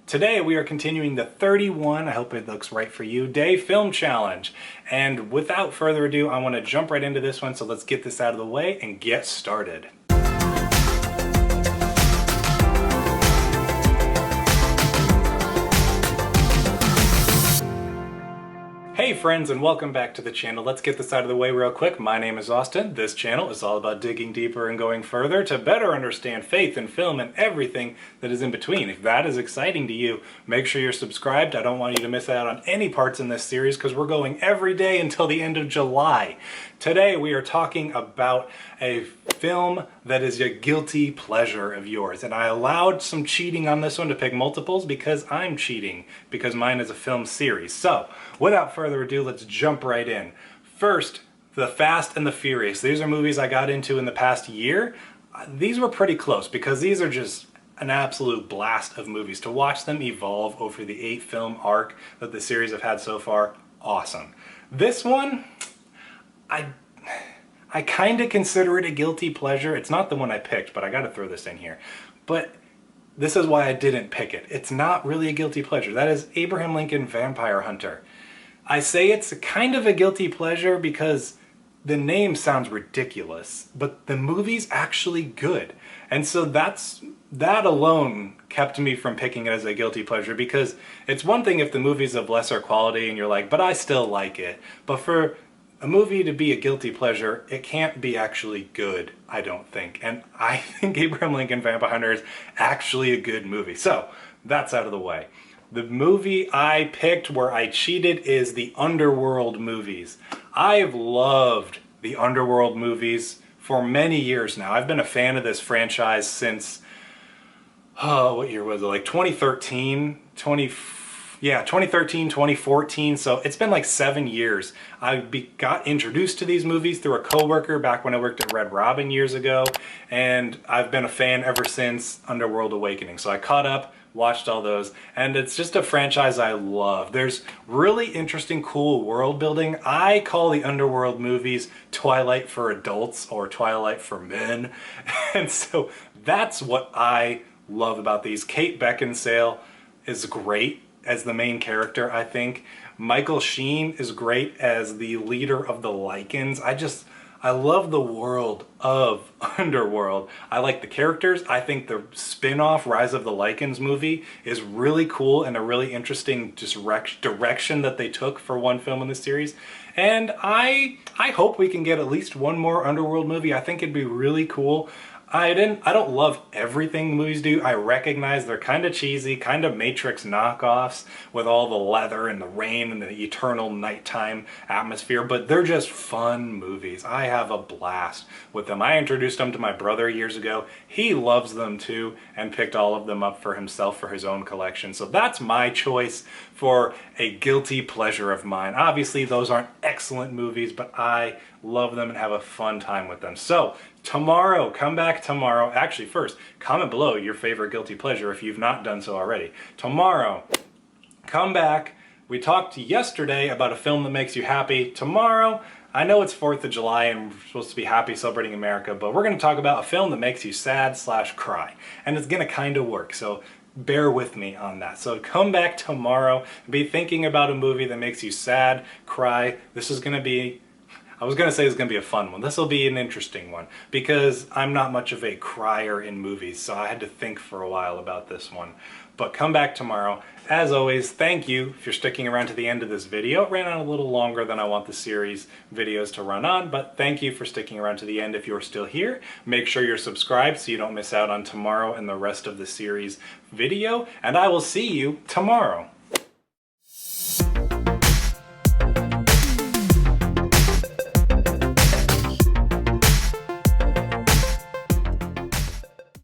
Today we are continuing the 31, I hope it looks right for you, day film challenge. And without further ado, I want to jump right into this one, so let's get this out of the way and get started. Hey friends, and welcome back to the channel. Let's get this out of the way real quick. My name is Austin. This channel is all about digging deeper and going further to better understand faith and film and everything that is in between. If that is exciting to you, make sure you're subscribed. I don't want you to miss out on any parts in this series because we're going every day until the end of July. Today we are talking about a film that is a guilty pleasure of yours. And I allowed some cheating on this one to pick multiples because I'm cheating, because mine is a film series. So, without further ado, let's jump right in. First, The Fast and the Furious. These are movies I got into in the past year. These were pretty close because these are just an absolute blast of movies. To watch them evolve over the 8-film arc that the series have had so far, awesome. This one, I kind of consider it a guilty pleasure. It's not the one I picked, but I got to throw this in here. But this is why I didn't pick it. It's not really a guilty pleasure. That is Abraham Lincoln Vampire Hunter. I say it's kind of a guilty pleasure because the name sounds ridiculous, but the movie's actually good. And so that alone kept me from picking it as a guilty pleasure, because it's one thing if the movie's of lesser quality and you're like, but I still like it. But for a movie to be a guilty pleasure, it can't be actually good, I don't think. And I think Abraham Lincoln Vampire Hunter is actually a good movie. So, that's out of the way. The movie I picked where I cheated is the Underworld movies. I've loved the Underworld movies for many years now. I've been a fan of this franchise since, what year was it? Like 2013, 2014, so it's been like 7 years. I got introduced to these movies through a coworker back when I worked at Red Robin years ago, and I've been a fan ever since Underworld Awakening. So I caught up, watched all those, and it's just a franchise I love. There's really interesting, cool world building. I call the Underworld movies Twilight for adults or Twilight for men, and so that's what I love about these. Kate Beckinsale is great as the main character, I think. Michael Sheen is great as the leader of the Lycans. I love the world of Underworld. I like the characters. I think the spin-off Rise of the Lycans movie is really cool and a really interesting direction that they took for one film in the series. And I hope we can get at least one more Underworld movie. I think it'd be really cool. I don't love everything movies do. I recognize they're kind of cheesy, kind of Matrix knockoffs with all the leather and the rain and the eternal nighttime atmosphere, but they're just fun movies. I have a blast with them. I introduced them to my brother years ago. He loves them too and picked all of them up for himself for his own collection. So that's my choice for a guilty pleasure of mine. Obviously, those aren't excellent movies, but I love them and have a fun time with them. So tomorrow, come back tomorrow. Actually, first, comment below your favorite guilty pleasure if you've not done so already. Tomorrow, come back. We talked yesterday about a film that makes you happy. Tomorrow, I know it's 4th of July and we're supposed to be happy celebrating America, but we're going to talk about a film that makes you sad/cry. And it's going to kind of work, so bear with me on that. So come back tomorrow, be thinking about a movie that makes you sad, cry. This is going to be, I was going to say it's going to be a fun one. This will be an interesting one because I'm not much of a crier in movies, so I had to think for a while about this one. But come back tomorrow. As always, thank you if you're sticking around to the end of this video. It ran on a little longer than I want the series videos to run on, but thank you for sticking around to the end if you're still here. Make sure you're subscribed so you don't miss out on tomorrow and the rest of the series video, and I will see you tomorrow.